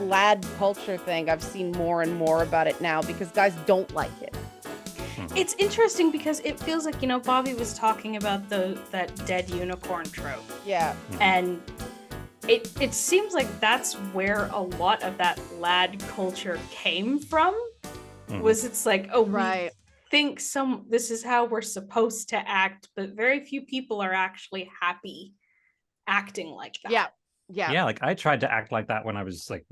lad culture thing, I've seen more and more about it now because guys don't like it. It's interesting because it feels like, Bobby was talking about that dead unicorn trope. Yeah. And it seems like that's where a lot of that lad culture came from. Was it's like, oh, right. We think this is how we're supposed to act, but very few people are actually happy acting like that. Yeah, like I tried to act like that when I was like,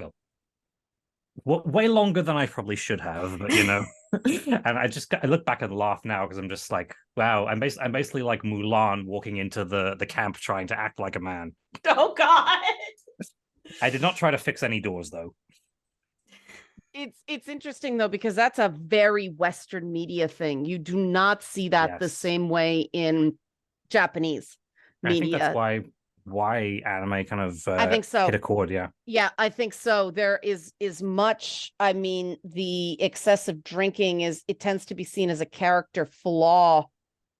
way longer than I probably should have, but and I look back and laugh now because I'm just like, wow, I'm basically like Mulan walking into the camp trying to act like a man. Oh God. I did not try to fix any doors though. It's interesting though, because that's a very Western media thing. You do not see that the same way in Japanese media. I think that's why anime kind of I think so. hit a chord. Yeah, I think so. There is much, the excessive drinking it tends to be seen as a character flaw.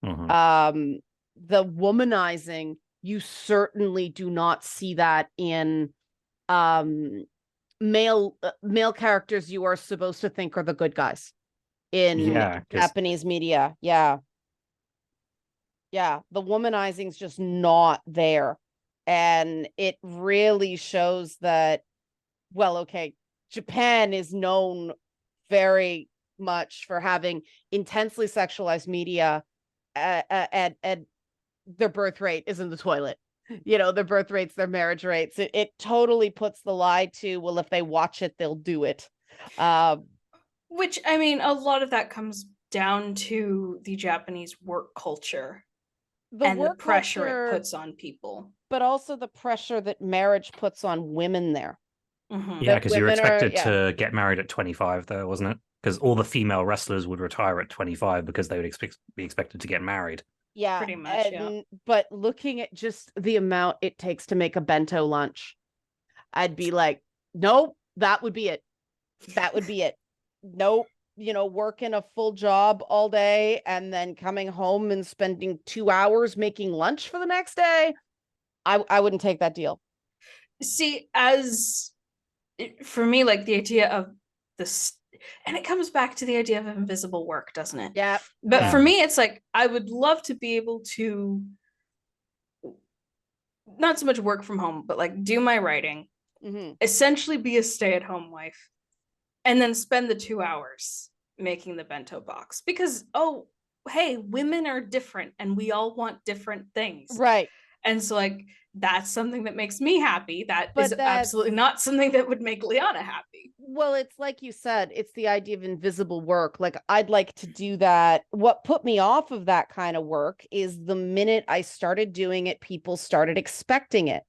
The womanizing, you certainly do not see that in male characters you are supposed to think are the good guys in Japanese media. The womanizing is just not there. And it really shows that, Japan is known very much for having intensely sexualized media, and their birth rate is in the toilet. Their birth rates, their marriage rates. It totally puts the lie to, well, if they watch it, they'll do it. Which, a lot of that comes down to the Japanese work culture and the pressure it puts on people. But also the pressure that marriage puts on women there. Yeah, because you're expected to get married at 25 there, wasn't it? Because all the female wrestlers would retire at 25 because they would be expected to get married. Yeah, pretty much. But looking at just the amount it takes to make a bento lunch, I'd be like, nope, that would be it. Nope. Working a full job all day and then coming home and spending 2 hours making lunch for the next day. I wouldn't take that deal. See, for me, like the idea of this, and it comes back to the idea of invisible work, doesn't it? Yeah. But for me, it's like, I would love to be able to not so much work from home, but like do my writing, essentially be a stay-at-home wife, and then spend the 2 hours making the bento box. Because, oh, hey, women are different and we all want different things. Right. And so, like, that's something that makes me happy. That is absolutely not something that would make Liana happy. Well, it's like you said, it's the idea of invisible work. Like, I'd like to do that. What put me off of that kind of work is the minute I started doing it, people started expecting it.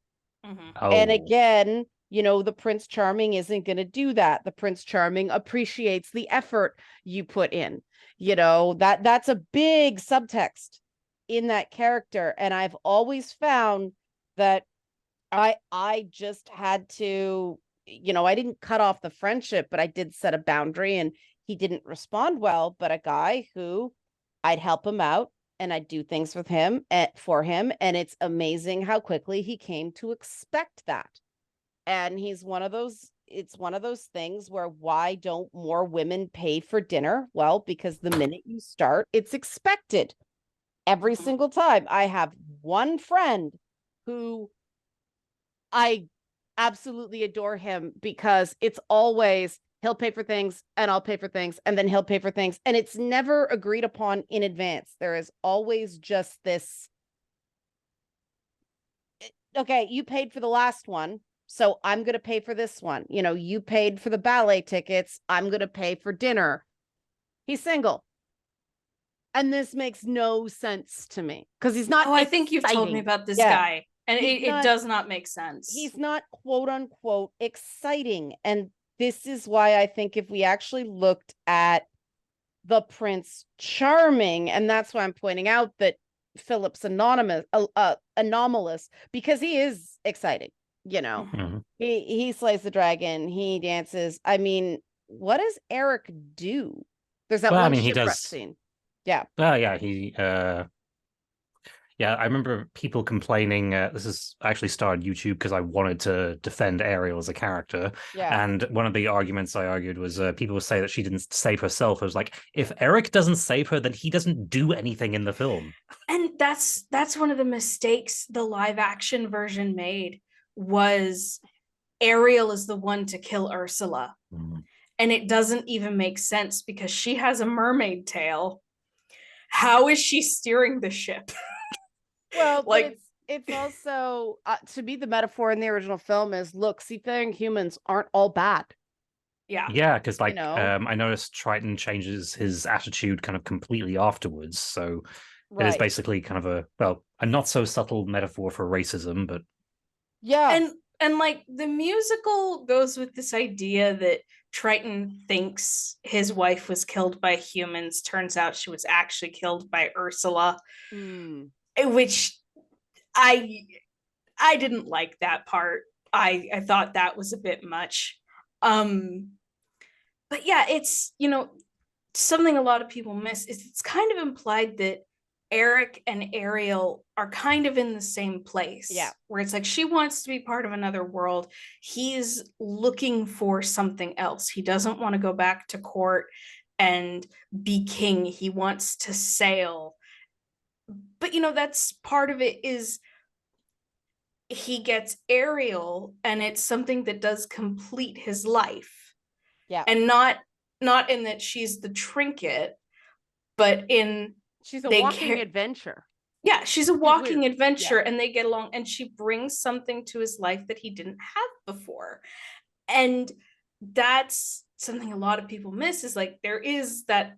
And again, the Prince Charming isn't going to do that. The Prince Charming appreciates the effort you put in. That's a big subtext in that character. And I've always found that I just had to, I didn't cut off the friendship, but I did set a boundary and he didn't respond well. But a guy who I'd help him out and I'd do things with him for him. And it's amazing how quickly he came to expect that. And it's one of those things where, why don't more women pay for dinner? Well, because the minute you start, it's expected. Every single time. I have one friend who I absolutely adore him because it's always, he'll pay for things and I'll pay for things and then he'll pay for things. And it's never agreed upon in advance. There is always just this, okay, you paid for the last one, so I'm going to pay for this one. You paid for the ballet tickets, I'm going to pay for dinner. He's single. And this makes no sense to me because he's not. Oh, I think you've told me about this guy, and it does not make sense. He's not quote unquote exciting. And this is why I think if we actually looked at the Prince Charming, and that's why I'm pointing out that Philip's anomalous, because he is exciting. He slays the dragon, he dances. What does Eric do? There's that one shipwreck scene. Yeah. Yeah, Yeah, I remember people complaining. This is I actually started YouTube because I wanted to defend Ariel as a character. Yeah. And one of the arguments I argued was people would say that she didn't save herself. I was like, if Eric doesn't save her, then he doesn't do anything in the film. And that's one of the mistakes the live action version made, was Ariel is the one to kill Ursula. Mm. And it doesn't even make sense because she has a mermaid tail. How is she steering the ship? Well, like, but it's also to be the metaphor in the original film is, look, seafaring humans aren't all bad. Yeah, because like know? I noticed Triton changes his attitude kind of completely afterwards. So it is Right. basically kind of a not so subtle metaphor for racism, but Yeah. And like the musical goes with this idea that Triton thinks his wife was killed by humans. Turns out she was actually killed by Ursula, which I didn't like that part. I thought that was a bit much. But yeah, it's, you know, something a lot of people miss is it's kind of implied that Eric and Ariel are kind of in the same place. Yeah. Where it's like she wants to be part of another world. He's looking for something else. He doesn't want to go back to court and be king. He wants to sail. But, you know, that's part of it is he gets Ariel and it's something that does complete his life. Yeah. And not in that she's the trinket, but in she's a walking adventure. Yeah, she's a walking adventure, and they get along, and she brings something to his life that he didn't have before. And that's something a lot of people miss, is like there is that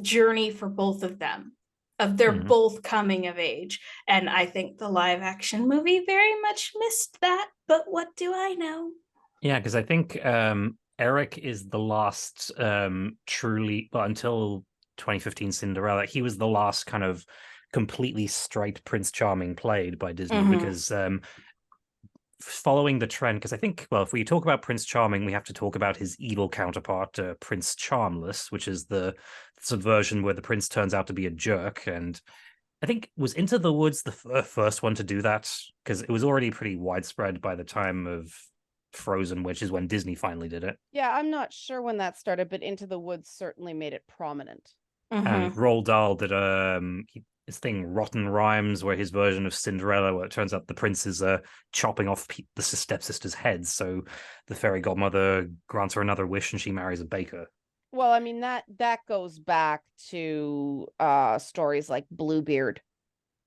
journey for both of them, of they're both coming of age. And I think the live action movie very much missed that, but what do I know? Yeah, because I think Eric is the last truly, well, until 2015 Cinderella, he was the last kind of completely straight Prince Charming played by Disney, because following the trend, because I think, well, if we talk about Prince Charming, we have to talk about his evil counterpart, Prince Charmless, which is the subversion where the prince turns out to be a jerk. And I think was Into the Woods the first one to do that, because it was already pretty widespread by the time of Frozen, which is when Disney finally did it. Yeah, I'm not sure when that started, but Into the Woods certainly made it prominent. And Roald Dahl did his thing Rotten Rhymes, where his version of Cinderella, where it turns out the prince is chopping off the stepsister's heads, so the fairy godmother grants her another wish and she marries a baker. Well, I mean, that goes back to stories like Bluebeard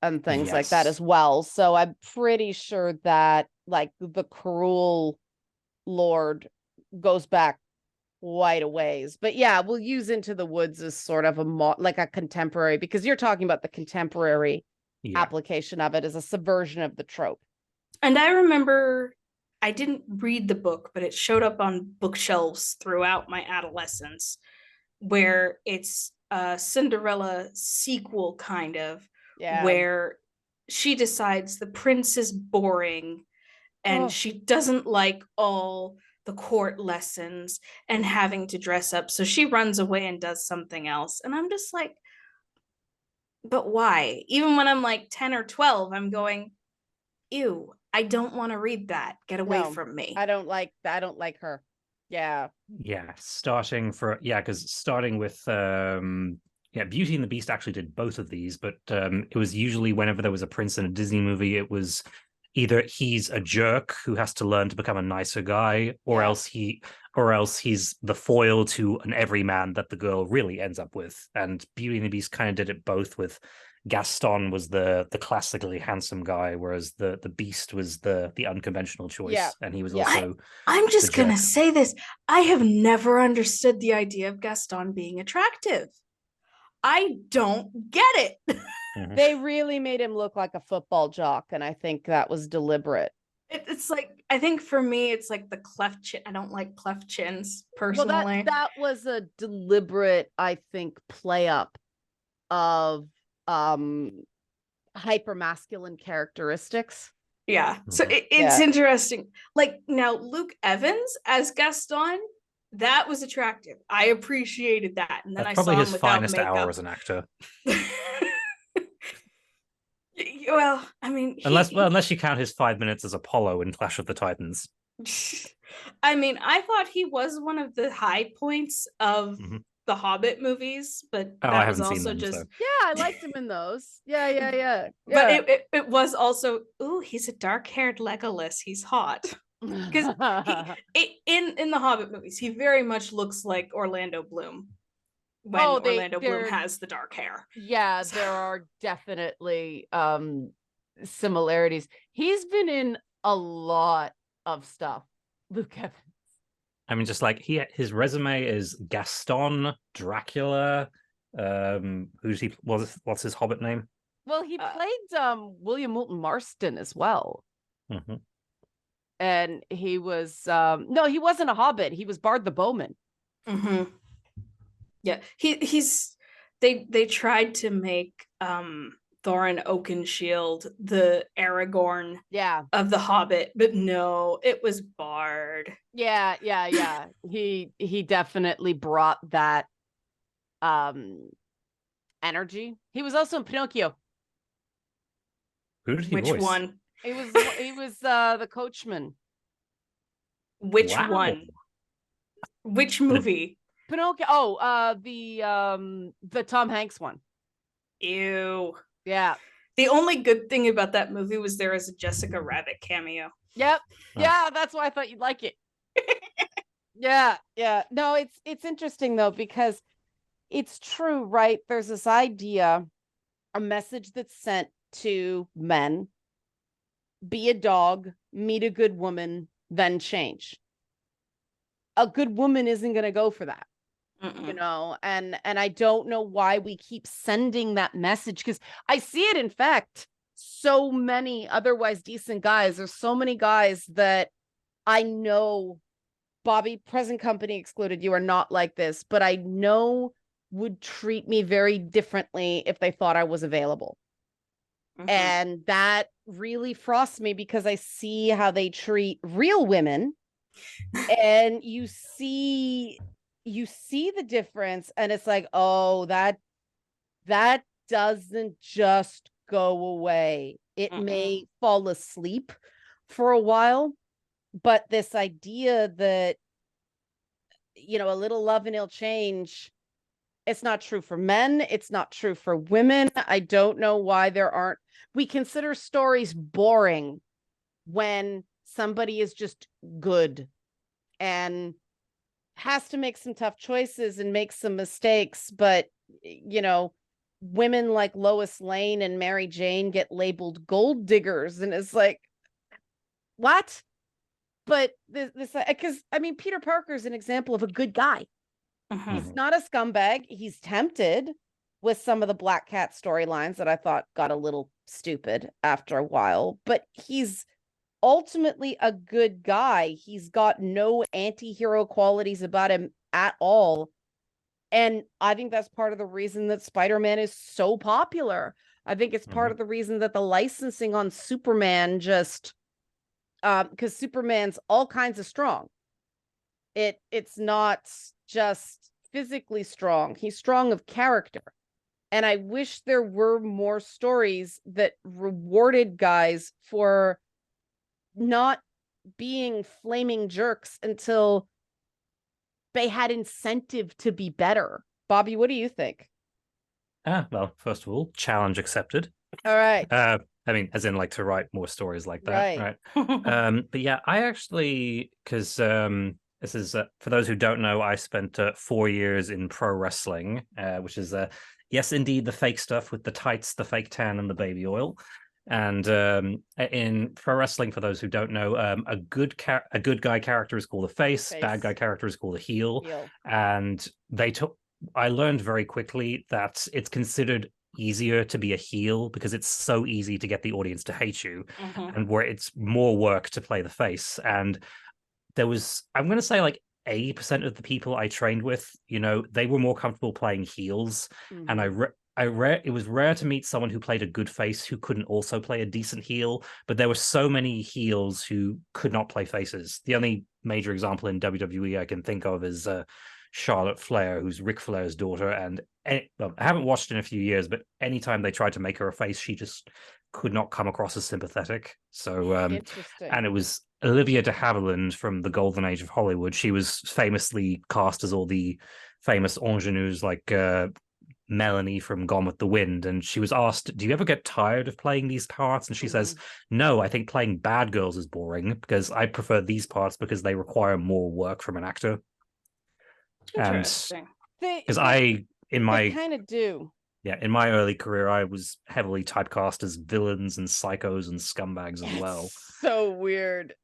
and things like that as well. So I'm pretty sure that like the cruel lord goes back quite a ways. But yeah, we'll use Into the Woods as sort of like a contemporary, because you're talking about the contemporary application of it as a subversion of the trope. And I remember, I didn't read the book, but it showed up on bookshelves throughout my adolescence, where it's a Cinderella sequel kind of, where she decides the prince is boring and she doesn't like all the court lessons and having to dress up. So she runs away and does something else. And I'm just like, but why? Even when I'm like 10 or 12, I'm going, ew, I don't want to read that. Get away from me. I don't like her. Yeah. Yeah. Because starting with Beauty and the Beast actually did both of these, but it was usually whenever there was a prince in a Disney movie, it was either he's a jerk who has to learn to become a nicer guy, or else he's the foil to an everyman that the girl really ends up with. And Beauty and the Beast kind of did it both. With Gaston was the classically handsome guy, whereas the Beast was the unconventional choice, and he was also. I'm just gonna say this: I have never understood the idea of Gaston being attractive. I don't get it. They really made him look like a football jock, and I think that was deliberate. It's like, I think for me, it's like the cleft chin. I don't like cleft chins personally. Well, that was a deliberate, I think, play up of hyper masculine characteristics. Yeah, so it's interesting. Like now, Luke Evans as Gaston, that was attractive. I appreciated that, and then That's I probably saw his him without finest makeup. hour as an actor. Well, I mean, unless you count his 5 minutes as Apollo in Clash of the Titans. I mean, I thought he was one of the high points of the Hobbit movies, but I that was haven't seen also them, just so. Yeah, I liked him in those. Yeah. But it was also, ooh, he's a dark-haired Legolas. He's hot. Because in the Hobbit movies, he very much looks like Orlando Bloom when Orlando Bloom has the dark hair. Yeah, there are definitely similarities. He's been in a lot of stuff, Luke Evans. I mean, just like his resume is Gaston, Dracula. Who's he? What's his Hobbit name? Well, he played William Moulton Marston as well. Mm-hmm. And he was no, he wasn't a Hobbit. He was Bard the Bowman. Mm-hmm. Yeah, they tried to make Thorin Oakenshield the Aragorn of the Hobbit, but no, it was Bard. Yeah. He definitely brought that energy. He was also in Pinocchio. Who did he voice? Which one? He was the coachman. Which one? Which movie? Pinocchio. Oh, the Tom Hanks one. Ew. Yeah. The only good thing about that movie was there was a Jessica Rabbit cameo. Yep. Oh. Yeah, that's why I thought you'd like it. Yeah. No, it's interesting though, because it's true, right? There's this idea, a message that's sent to men: be a dog, meet a good woman, then change. A good woman isn't going to go for that. You know, and I don't know why we keep sending that message, because I see it, in fact, so many otherwise decent guys. There's so many guys that I know, Bobby, present company excluded, you are not like this, but I know would treat me very differently if they thought I was available. And that really frosts me, because I see how they treat real women, and you see the difference, and it's like, oh, that doesn't just go away. It may fall asleep for a while, but this idea that, you know, a little love and it'll change, it's not true for men, it's not true for women. I don't know why we consider stories boring when somebody is just good and has to make some tough choices and make some mistakes. But, you know, women like Lois Lane and Mary Jane get labeled gold diggers, and it's like, what? But this because I mean, Peter Parker is an example of a good guy. He's not a scumbag. He's tempted with some of the Black Cat storylines that I thought got a little stupid after a while, but he's ultimately a good guy. He's got no anti-hero qualities about him at all. And I think that's part of the reason that Spider-Man is so popular. I think it's part of the reason that the licensing on Superman just because Superman's all kinds of strong. It's not just physically strong. He's strong of character. And I wish there were more stories that rewarded guys for not being flaming jerks until they had incentive to be better. Bobby, what do you think? Well, first of all, challenge accepted. All right. I mean, as in, like, to write more stories like that, right? But yeah, I actually, because this is for those who don't know, I spent 4 years in pro wrestling, which is yes, indeed, the fake stuff with the tights, the fake tan, and the baby oil. And in pro wrestling, for those who don't know, a good guy character is called a face. Bad guy character is called a heel. And I learned very quickly that it's considered easier to be a heel because it's so easy to get the audience to hate you, and where it's more work to play the face. And there was, I'm going to say, like 80% of the people I trained with, you know, they were more comfortable playing heels. And it was rare to meet someone who played a good face who couldn't also play a decent heel, but there were so many heels who could not play faces. The only major example in WWE I can think of is Charlotte Flair, who's Ric Flair's daughter. And well, I haven't watched in a few years, but anytime they tried to make her a face, she just could not come across as sympathetic. So Interesting. and it was Olivia de Havilland from the golden age of Hollywood. She was famously cast as all the famous ingenues like Melanie from Gone with the Wind, and she was asked, do you ever get tired of playing these parts? And she says, no, I think playing bad girls is boring because I prefer these parts because they require more work from an actor. Interesting. Because I kind of do. Yeah, in my early career, I was heavily typecast as villains and psychos and scumbags as well. So weird.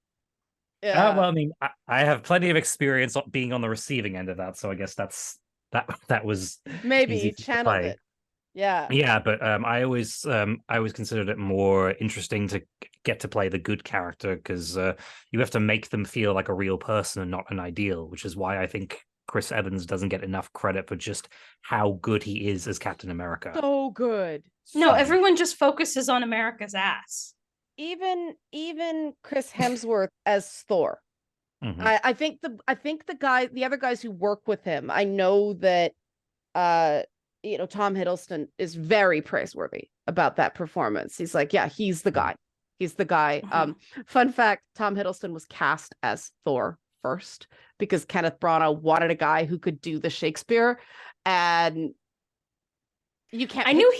Yeah. Well, I mean, I have plenty of experience being on the receiving end of that, so I guess that was maybe easy you channeled it. Yeah. Yeah, but I always considered it more interesting to get to play the good character because you have to make them feel like a real person and not an ideal, which is why I think Chris Evans doesn't get enough credit for just how good he is as Captain America. So good. No, everyone just focuses on America's ass. Even Chris Hemsworth as Thor. Mm-hmm. I think the other guys who work with him, I know that Tom Hiddleston is very praiseworthy about that performance. He's like, yeah, he's the guy. He's the guy. Mm-hmm. Fun fact, Tom Hiddleston was cast as Thor first because Kenneth Branagh wanted a guy who could do the Shakespeare, and you can't. I knew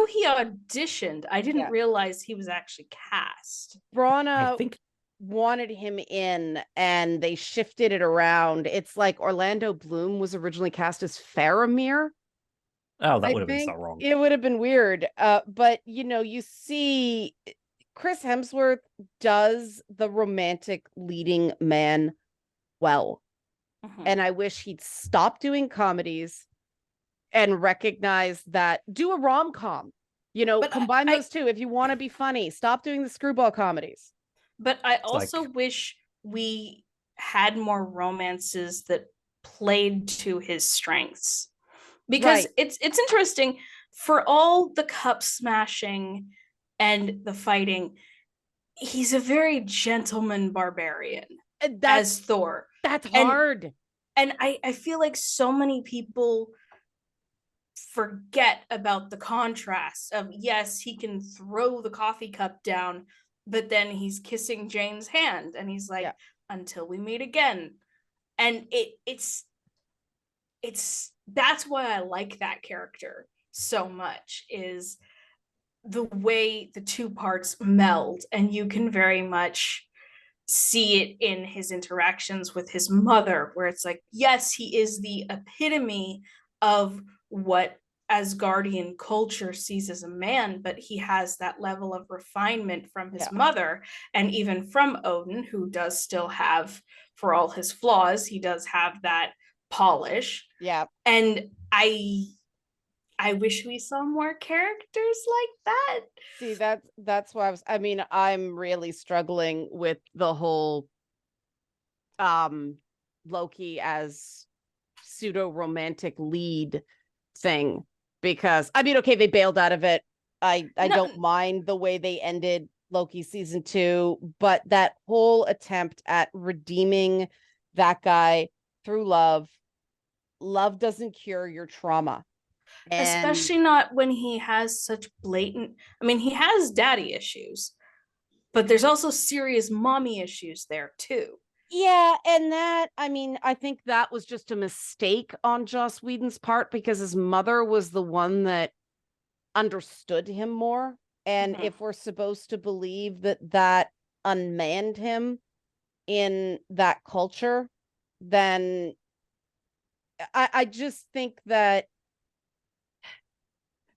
he auditioned. I didn't realize he was actually cast. Branagh wanted him in, and they shifted it around. It's like Orlando Bloom was originally cast as Faramir. Oh, that would have been so wrong. It would have been weird. But you see Chris Hemsworth does the romantic leading man well. Mm-hmm. And I wish he'd stop doing comedies and recognize that. Do a rom-com. Combine those two. If you want to be funny, stop doing the screwball comedies. But I also wish we had more romances that played to his strengths. Because it's interesting, for all the cup smashing and the fighting, he's a very gentleman barbarian as Thor. That's hard. And I feel like so many people forget about the contrast of, yes, he can throw the coffee cup down, but then he's kissing Jane's hand and he's like, until we meet again. And it's that's why I like that character so much, is the way the two parts meld, and you can very much see it in his interactions with his mother, where it's like, yes, he is the epitome of what Asgardian culture sees as a man, but he has that level of refinement from his mother, and even from Odin, who does still have, for all his flaws, he does have that polish. Yeah. And I wish we saw more characters like that. See, that's why I'm really struggling with the whole Loki as pseudo romantic lead thing, because they bailed out of it. I don't mind the way they ended Loki season 2, but that whole attempt at redeeming that guy through love doesn't cure your trauma. Especially not when he has such blatant, he has daddy issues, but there's also serious mommy issues there too. Yeah, and that, I think that was just a mistake on Joss Whedon's part, because his mother was the one that understood him more. And if we're supposed to believe that unmanned him in that culture, then I just think that,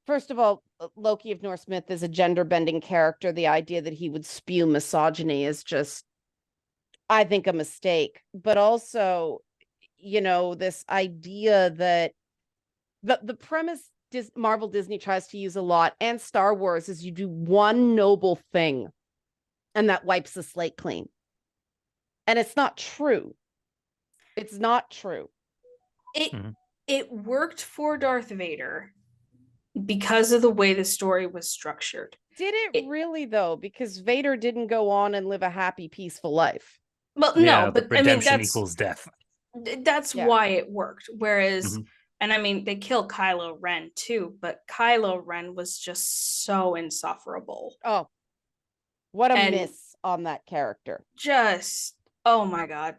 first of all, Loki of Norse myth is a gender-bending character. The idea that he would spew misogyny is just, I think, a mistake. But also, this idea that the premise Marvel Disney tries to use a lot, and Star Wars, is you do one noble thing and that wipes the slate clean. And it's not true. It's not true. It worked for Darth Vader because of the way the story was structured. Did it really, though? Because Vader didn't go on and live a happy, peaceful life. Well, no, but redemption equals death. That's why it worked. Whereas And I mean, they kill Kylo Ren too, but Kylo Ren was just so insufferable. Oh, what a And miss on that character. Just, oh my God.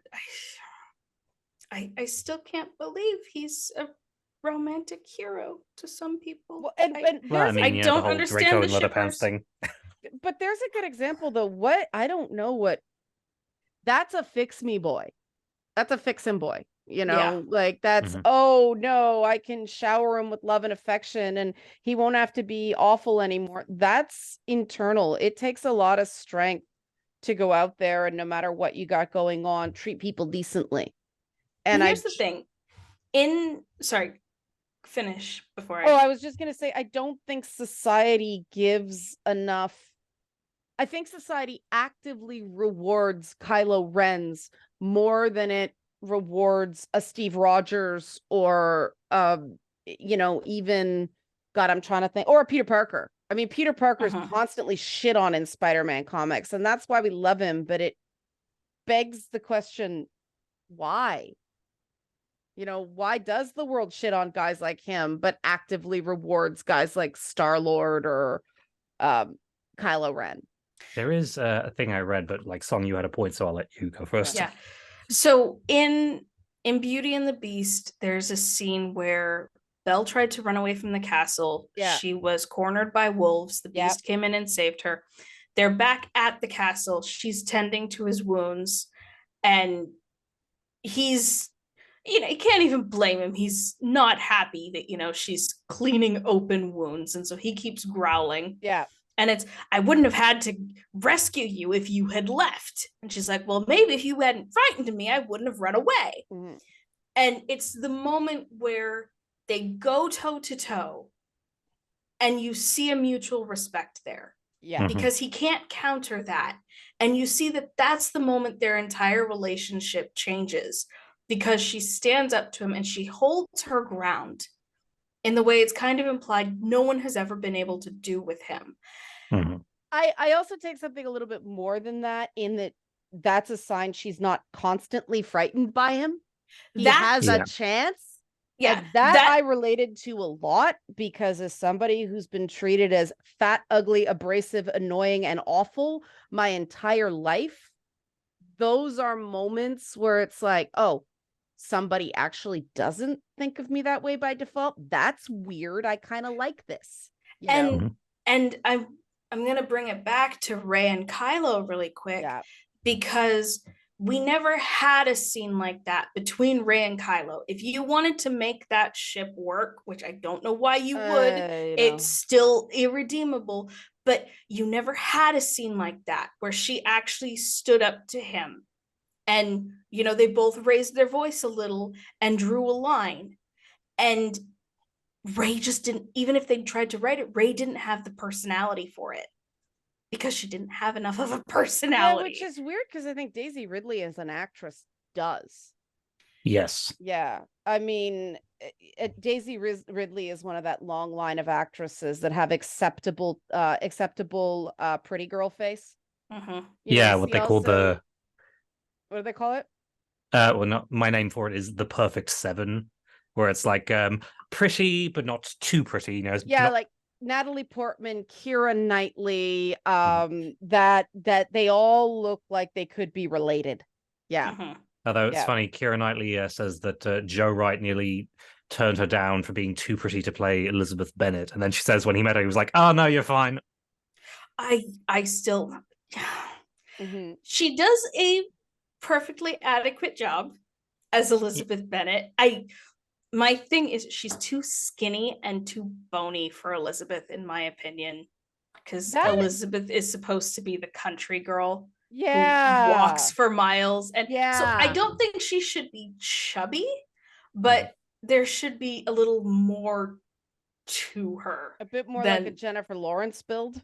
I still can't believe he's a romantic hero to some people. Well, I don't the whole understand Draco the and Leather shippers. Pants thing. But there's a good example though. What I don't know what that's a fix me boy. That's a fix him boy. You know, Yeah. like that's oh no, I can shower him with love and affection and he won't have to be awful anymore. That's internal. It takes a lot of strength to go out there and no matter what you got going on, treat people decently. And here's the thing. Sorry, finish before I was just gonna say I don't think society gives enough. I think society actively rewards Kylo Ren's more than it rewards a Steve Rogers or even God, I'm trying to think, or a Peter Parker. I mean, Peter Parker is constantly shit on in Spider-Man comics, and that's why we love him, but it begs the question, why? Why does the world shit on guys like him, but actively rewards guys like Star-Lord or Kylo Ren? There is a thing I read, but like Song, you had a point, so I'll let you go first. Yeah. So in Beauty and the Beast, there's a scene where Belle tried to run away from the castle. Yeah. She was cornered by wolves. The Beast came in and saved her. They're back at the castle. She's tending to his wounds, and he's, you can't even blame him. He's not happy that, she's cleaning open wounds, and so he keeps growling. Yeah. And I wouldn't have had to rescue you if you had left. And she's like, well, maybe if you hadn't frightened me, I wouldn't have run away. Mm-hmm. And it's the moment where they go toe to toe and you see a mutual respect there. Yeah. Because he can't counter that. And you see that that's the moment their entire relationship changes, because she stands up to him and she holds her ground in the way it's kind of implied no one has ever been able to do with him. Mm-hmm. I also take something a little bit more than that, in that that's a sign she's not constantly frightened by him. He has a chance. Yeah. And that I related to a lot, because as somebody who's been treated as fat, ugly, abrasive, annoying, and awful my entire life, those are moments where it's like, oh, somebody actually doesn't think of me that way by default. That's weird. I kind of like this. And I'm gonna bring it back to Rey and Kylo really quick, because we never had a scene like that between Rey and Kylo. If you wanted to make that ship work, which I don't know why you would, it's still irredeemable, but you never had a scene like that where she actually stood up to him. And, they both raised their voice a little and drew a line. And Rey just didn't, even if they tried to write it, Rey didn't have the personality for it, because she didn't have enough of a personality. Which is weird, because I think Daisy Ridley as an actress does. Yes. Yeah. I mean, Daisy Ridley is one of that long line of actresses that have acceptable pretty girl face. Yeah, what they call the... What do they call it? Well, not my name for it is the perfect 7, where it's like pretty but not too pretty. Like Natalie Portman, Keira Knightley, that they all look like they could be related. Yeah. Although it's funny, Keira Knightley says that Joe Wright nearly turned her down for being too pretty to play Elizabeth Bennet, and then she says when he met her, he was like, "Oh no, you're fine." I still, she does a perfectly adequate job as Elizabeth Bennet. My thing is she's too skinny and too bony for Elizabeth, in my opinion, because Elizabeth is supposed to be the country girl who walks for miles, and so I don't think she should be chubby, but there should be a little more to her, a bit more like a Jennifer Lawrence build.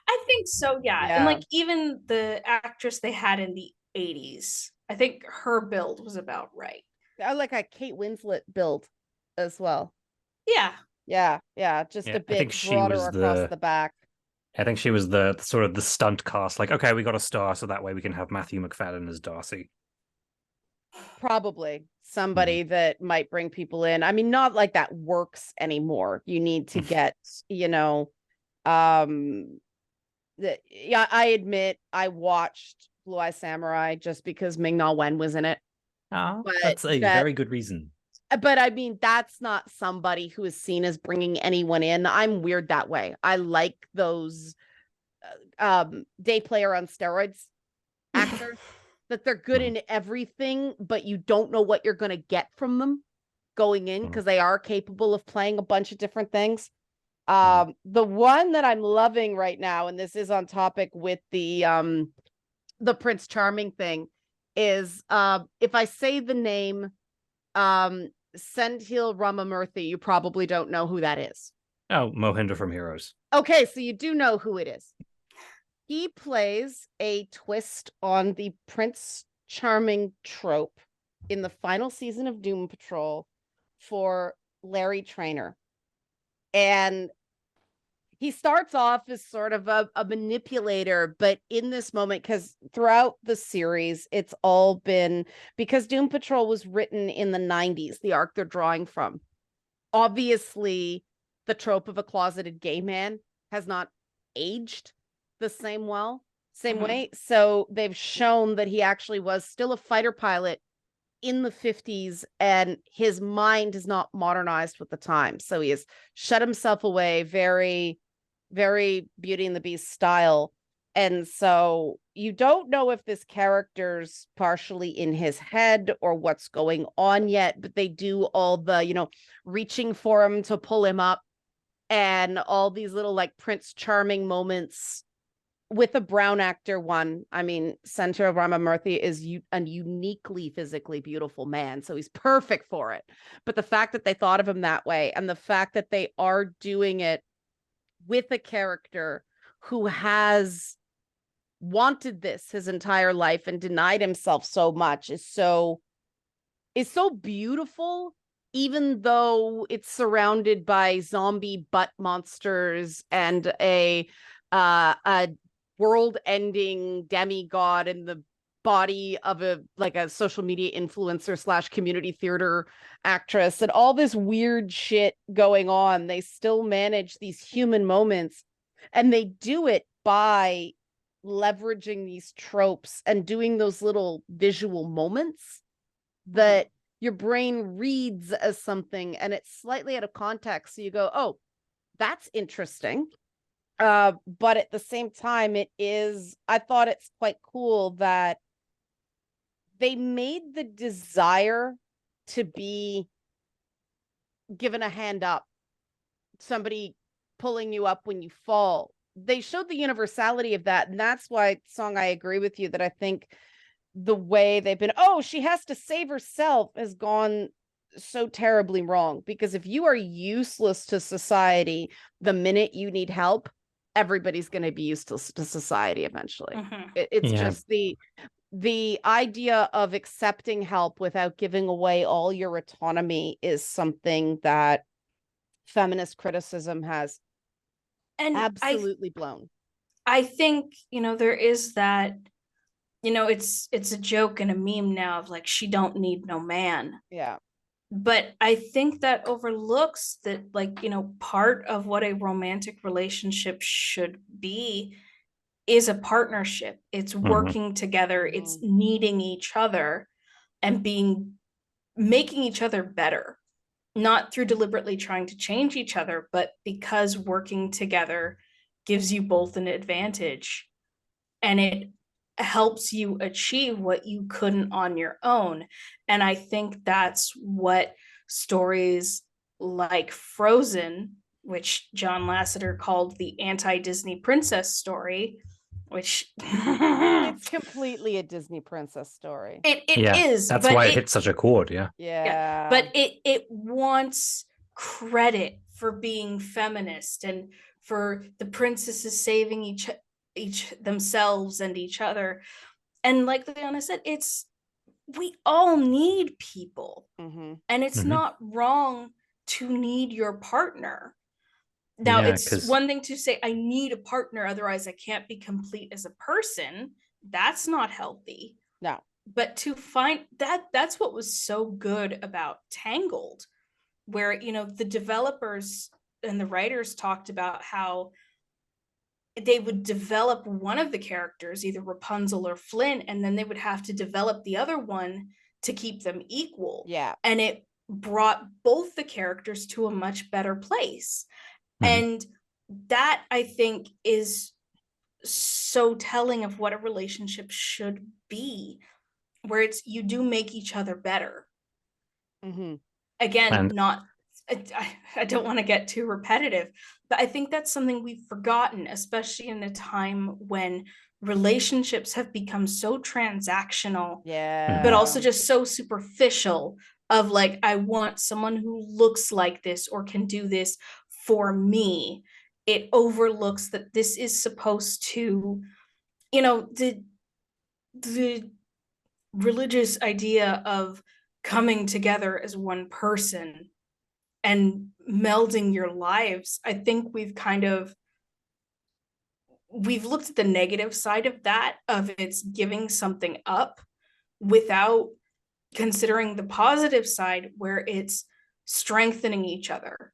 I think so, yeah. And like even the actress they had in the 80s, I think her build was about right. I like a Kate Winslet build as well. Yeah. Just a bit broader across the back. I think she was the sort of the stunt cast. Like, okay, we got a star, so that way we can have Matthew McFadden as Darcy. Probably somebody that might bring people in. I mean, not like that works anymore. You need to get, I admit I watched Blue Eye Samurai just because Ming-Na Wen was in it. That's a very good reason. But I mean, that's not somebody who is seen as bringing anyone in. I'm weird that way. I like those day player on steroids actors that they're good in everything, but you don't know what you're going to get from them going in because they are capable of playing a bunch of different things. The one that I'm loving right now, and this is on topic with the Prince Charming thing, is if I say the name Senthil Ramamurthy, you probably don't know who that is. Oh, Mohinder from Heroes. Okay, so you do know who it is. He plays a twist on the Prince Charming trope in the final season of Doom Patrol for Larry Traynor. And he starts off as sort of a manipulator, but in this moment, because throughout the series, it's all been, because Doom Patrol was written in the 90s, the arc they're drawing from. Obviously, the trope of a closeted gay man has not aged the same way. So they've shown that he actually was still a fighter pilot in the 50s, and his mind is not modernized with the time. So he has shut himself away, very, very Beauty and the Beast style. And so you don't know if this character's partially in his head or what's going on yet, but they do all the, reaching for him to pull him up and all these little like Prince Charming moments with a brown actor one. I mean, Senthil Ramamurthy is a uniquely physically beautiful man, so he's perfect for it. But the fact that they thought of him that way, and the fact that they are doing it with a character who has wanted this his entire life and denied himself so much is so beautiful, even though it's surrounded by zombie butt monsters and a world-ending demigod in the body of a social media influencer / community theater actress and all this weird shit going on. They still manage these human moments, and they do it by leveraging these tropes and doing those little visual moments that your brain reads as something, and it's slightly out of context. So you go, oh, that's interesting. But at the same time, I thought it's quite cool that they made the desire to be given a hand up, somebody pulling you up when you fall. They showed the universality of that. And that's why, Song, I agree with you that I think the way they've been, she has to save herself, has gone so terribly wrong. Because if you are useless to society the minute you need help, everybody's going to be useless to society eventually. It's just the idea of accepting help without giving away all your autonomy is something that feminist criticism has absolutely blown. I think, there is that, it's a joke and a meme now of like, she don't need no man. Yeah. But I think that overlooks that, part of what a romantic relationship should be is a partnership. It's working together. It's needing each other and making each other better, not through deliberately trying to change each other, but because working together gives you both an advantage, and it helps you achieve what you couldn't on your own. And I think that's what stories like Frozen, which John Lasseter called the anti-Disney princess story, which it's completely a Disney princess story. It is. That's why it hits such a chord. Yeah. But it wants credit for being feminist and for the princesses saving each themselves and each other. And like Liana said, we all need people, and it's not wrong to need your partner. Now, it's one thing to say, I need a partner, otherwise I can't be complete as a person. That's not healthy. No. but to find that's what was so good about Tangled, where, you know, the developers and the writers talked about how they would develop one of the characters, either Rapunzel or Flynn, and then they would have to develop the other one to keep them equal. Yeah. And it brought both the characters to a much better place. And that, I think, is so telling of what a relationship should be, where it's you do make each other better. Again, And- not I don't want to get too repetitive, but I think that's something we've forgotten, especially in a time when relationships have become so transactional, but also just so superficial, of like, I want someone who looks like this or can do this for me. It overlooks that this is supposed to, you know, the religious idea of coming together as one person and melding your lives. I think we've looked at the negative side of that, of it's giving something up, without considering the positive side where it's strengthening each other.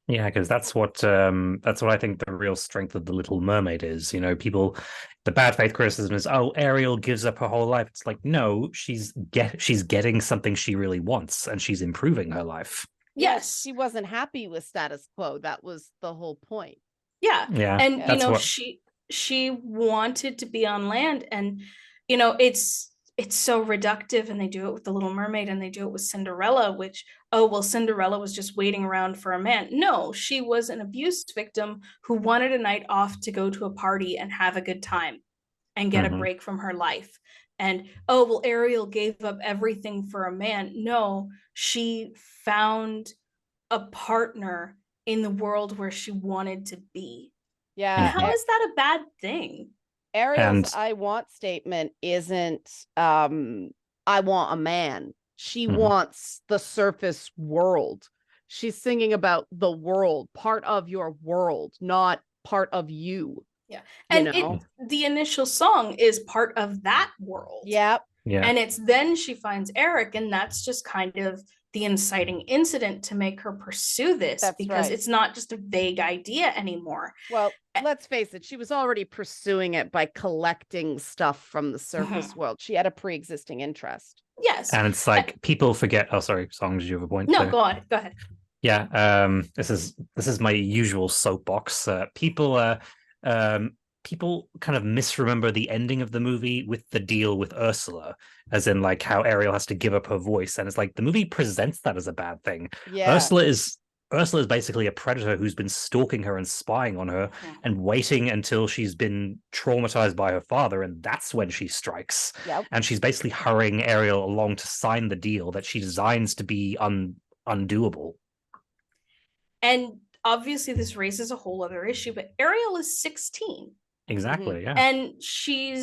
Yeah, because that's what I think the real strength of The Little Mermaid is. You know, people, the bad faith criticism is, oh, Ariel gives up her whole life. It's like, no, she's getting something she really wants, and she's improving her life. Yes, she wasn't happy with status quo. That was the whole point. Yeah. And you know, she wanted to be on land, and you know, it's so reductive, and they do it with The Little Mermaid, and they do it with Cinderella, which, oh well, Cinderella was just waiting around for a man. No, she was an abuse victim who wanted a night off to go to a party and have a good time and get a break from her life. And oh well, Ariel gave up everything for a man. No, she found a partner in the world where she wanted to be. Yeah. And how is that a bad thing? Ariel's I want statement isn't I want a man. She wants the surface world. She's singing about the world, part of your world, not part of you. Yeah. And the initial song is part of that world. Yep. Yeah. And it's then she finds Eric, and that's just kind of the inciting incident to make her pursue this. That's because it's not just a vague idea anymore. Well, let's face it, she was already pursuing it by collecting stuff from the surface world. She had a pre-existing interest. Yes. And it's like people forget. Oh, sorry, Song, did you have a point? No, go ahead. Yeah. This is my usual soapbox. People kind of misremember the ending of the movie with the deal with Ursula, as in like how Ariel has to give up her voice, and it's like the movie presents that as a bad thing. Yeah. Ursula is basically a predator who's been stalking her and spying on her and waiting until she's been traumatized by her father, and that's when she strikes. Yep. And she's basically hurrying Ariel along to sign the deal that she designs to be undoable. And obviously this raises a whole other issue, but Ariel is 16. Exactly, yeah. And she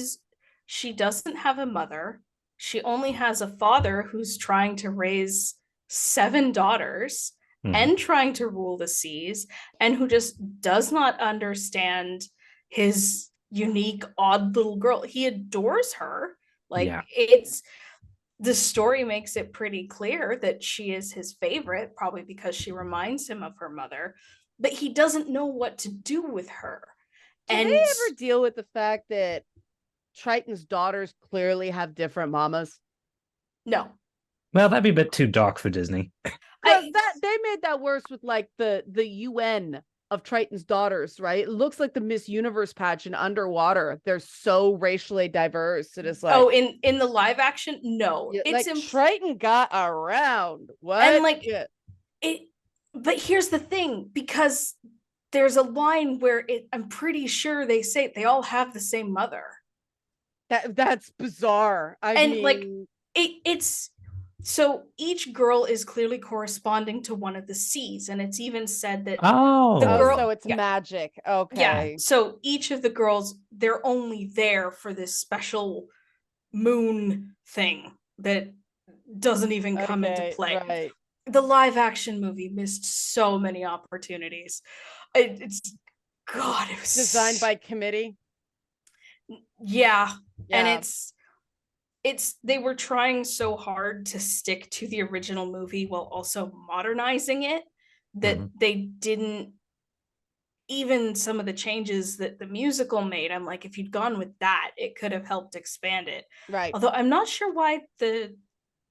doesn't have a mother. She only has a father who's trying to raise 7 daughters and trying to rule the seas, and who just does not understand his unique, odd little girl. He adores her. The story makes it pretty clear that she is his favorite, probably because she reminds him of her mother, but he doesn't know what to do with her. Did they ever deal with the fact that Triton's daughters clearly have different mamas? No. Well, that'd be a bit too dark for Disney. They made that worse with like the UN of Triton's daughters, right? It looks like the Miss Universe pageant underwater. They're so racially diverse. It is like, in the live action, no. It's like Triton got around. What? And like but here's the thing, because there's a line where I'm pretty sure they say they all have the same mother. That's bizarre. I mean, it's so each girl is clearly corresponding to one of the seas, and it's even said that so it's magic. Okay. Yeah. So each of the girls, they're only there for this special moon thing that doesn't even come into play. Right. The live action movie missed so many opportunities. It was designed by committee. Yeah. And they were trying so hard to stick to the original movie while also modernizing it that they didn't, even some of the changes that the musical made, I'm like, if you'd gone with that, it could have helped expand it. Right. Although I'm not sure why the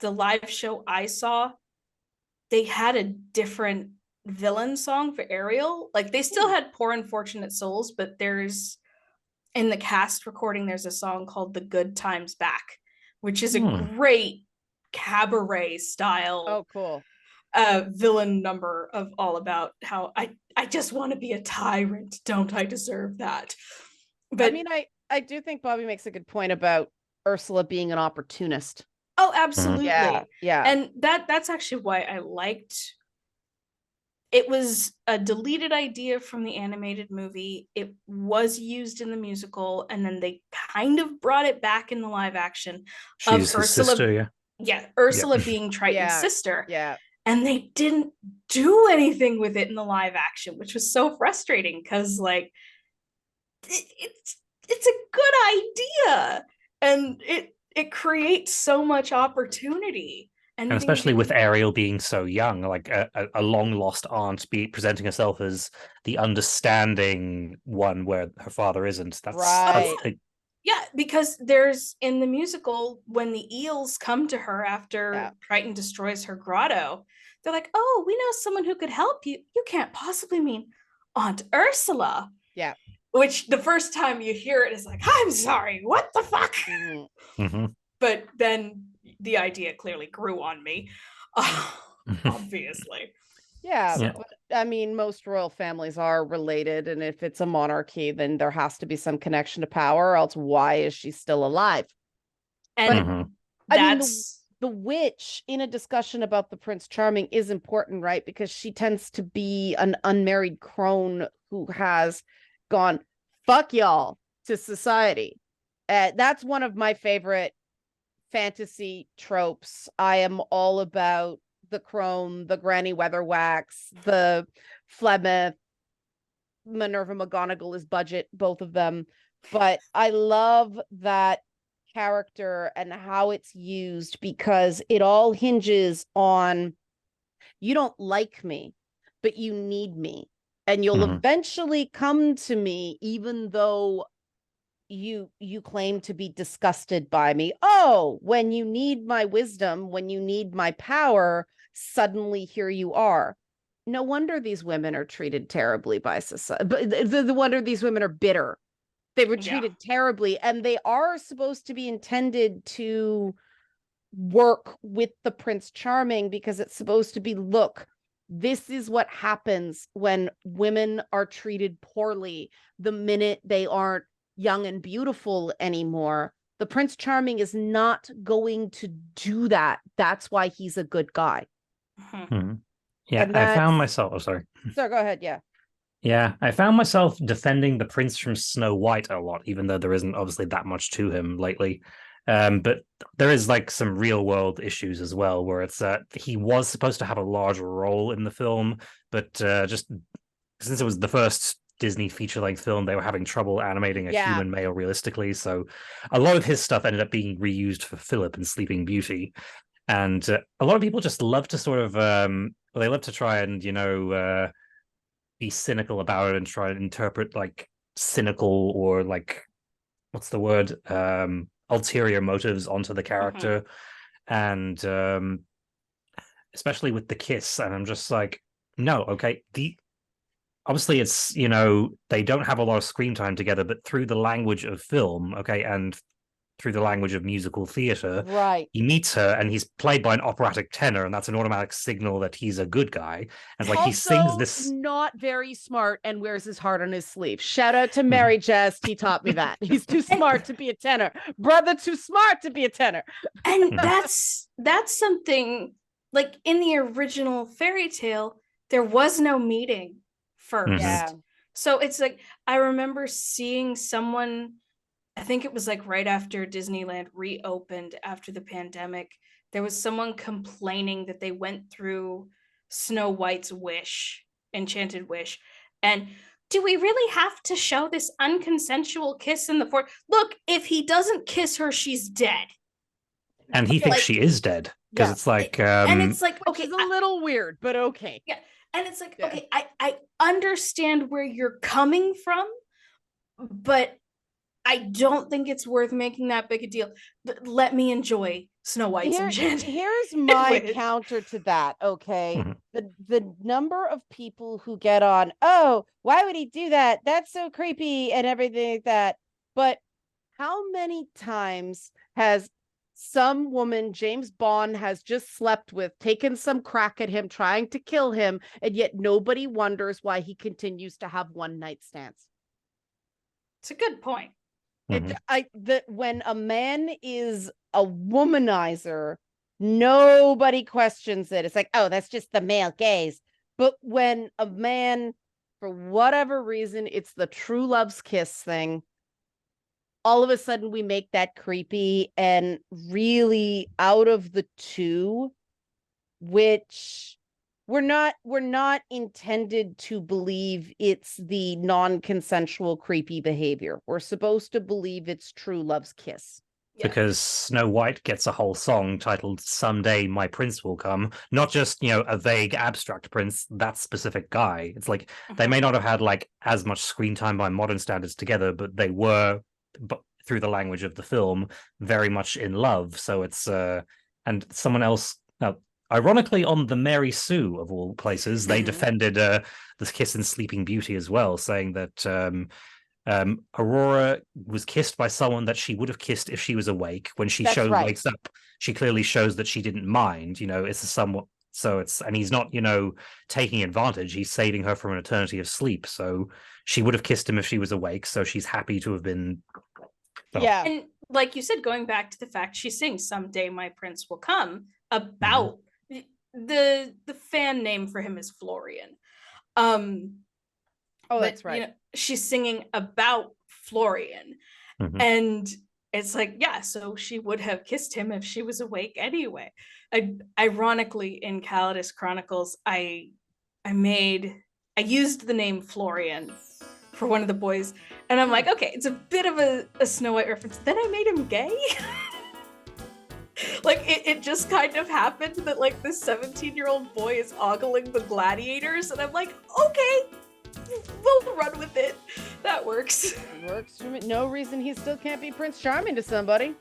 live show I saw, they had a different villain song for Ariel. Like, they still had Poor Unfortunate Souls, but there's, in the cast recording, there's a song called The Good Times Back, which is a great cabaret style cool. Villain number of all about how I just want to be a tyrant. Don't I deserve that? But I mean, I do think Bobby makes a good point about Ursula being an opportunist. Oh, absolutely. Yeah. And that's actually why I liked it. Was a deleted idea from the animated movie. It was used in the musical, and then they kind of brought it back in the live action. She's his sister, Ursula being Triton's sister. Yeah. And they didn't do anything with it in the live action, which was so frustrating because, like, it's a good idea, and it creates so much opportunity. And especially with Ariel being so young, like a long lost aunt presenting herself as the understanding one where her father isn't. That's right. Yeah, because there's, in the musical, when the eels come to her after Triton destroys her grotto, they're like, oh, we know someone who could help you. You can't possibly mean Aunt Ursula. Yeah. Which the first time you hear it is like, I'm sorry, what the fuck? But then the idea clearly grew on me, obviously. Yeah, but I mean, most royal families are related, and if it's a monarchy, then there has to be some connection to power, or else why is she still alive? And but I mean, the witch in a discussion about the Prince Charming is important, right? Because she tends to be an unmarried crone who has gone, fuck y'all, to society. That's one of my favorite fantasy tropes. I am all about the crone, the Granny Weatherwax, the Flemeth, Minerva McGonagall is Budget, both of them. But I love that character and how it's used, because it all hinges on, you don't like me, but you need me. And you'll eventually come to me, even though you claim to be disgusted by me. Oh, when you need my wisdom, when you need my power, suddenly here you are. No wonder these women are treated terribly by society. But the wonder these women are bitter. They were treated terribly, and they are supposed to be intended to work with the Prince Charming, because it's supposed to be, look, this is what happens when women are treated poorly the minute they aren't young and beautiful anymore. The Prince Charming is not going to do that. That's why he's a good guy. Yeah, I found myself. Oh, sorry. So go ahead. Yeah, I found myself defending the prince from Snow White a lot, even though there isn't obviously that much to him lately. But there is like some real world issues as well, where it's he was supposed to have a large role in the film, but just since it was the first Disney feature-length film, they were having trouble animating a human male realistically. So a lot of his stuff ended up being reused for Philip and Sleeping Beauty. And a lot of people just love to sort of, they love to try and, be cynical about it and try and interpret like cynical or like, what's the word? Ulterior motives onto the character. And especially with the kiss. And I'm just like, no, okay. Obviously it's, they don't have a lot of screen time together, but through the language of film, okay, and through the language of musical theater, right, he meets her and he's played by an operatic tenor, and that's an automatic signal that he's a good guy. And like, also, he sings this, not very smart, and wears his heart on his sleeve. Shout out to Mary Jest, he taught me that. He's too smart to be a tenor. Brother, too smart to be a tenor. And that's something, like, in the original fairy tale, there was no meeting first. So it's like, I remember seeing someone, I think it was like right after Disneyland reopened after the pandemic, there was someone complaining that they went through Snow White's wish, Enchanted Wish, and do we really have to show this unconsensual kiss in the forest? Look, if he doesn't kiss her, she's dead. And he thinks like, she is dead because Yeah. it's like, and it's like, which okay, is a little weird, but okay. yeah, and it's like, Yeah. okay, I understand where you're coming from, but I don't think it's worth making that big a deal. Let me enjoy Snow White's enchantment. Here's my counter to that. Okay. Mhm. The number of people who get on, oh, why would he do that? That's so creepy and everything like that. But how many times has some woman James Bond has just slept with taken some crack at him, trying to kill him, and yet nobody wonders why he continues to have one night stands? It's a good point. When a man is a womanizer, nobody questions it. It's like, oh, that's just the male gaze. But when a man, for whatever reason, it's the true love's kiss thing, all of a sudden we make that creepy. And really, out of the two, which we're not intended to believe it's the non-consensual creepy behavior. We're supposed to believe it's true love's kiss. Yeah. Because Snow White gets a whole song titled "Someday My Prince Will Come," not just, you know, a vague abstract prince, that specific guy. It's like they may not have had like as much screen time by modern standards together, but they were, but through the language of the film, very much in love. So it's and someone else now, ironically, on the Mary Sue of all places, they defended this kiss in Sleeping Beauty as well, saying that Aurora was kissed by someone that she would have kissed if she was awake. When she wakes up, she clearly shows that she didn't mind. You know, it's a somewhat, so it's, and he's not, you know, taking advantage. He's saving her from an eternity of sleep. So she would have kissed him if she was awake. So she's happy to have been. Well, yeah, and like you said, going back to the fact she sings "Someday My Prince Will Come" about the fan name for him is Florian. That's right. You know, she's singing about Florian, and it's like, yeah, so she would have kissed him if she was awake anyway. Ironically, in Calidus Chronicles, I used the name Florian for one of the boys, and I'm like, okay, it's a bit of a Snow White reference. Then I made him gay. Like it just kind of happened that like this 17-year-old boy is ogling the gladiators, and I'm like, okay, we'll run with it. That works. Works for me. No reason he still can't be Prince Charming to somebody.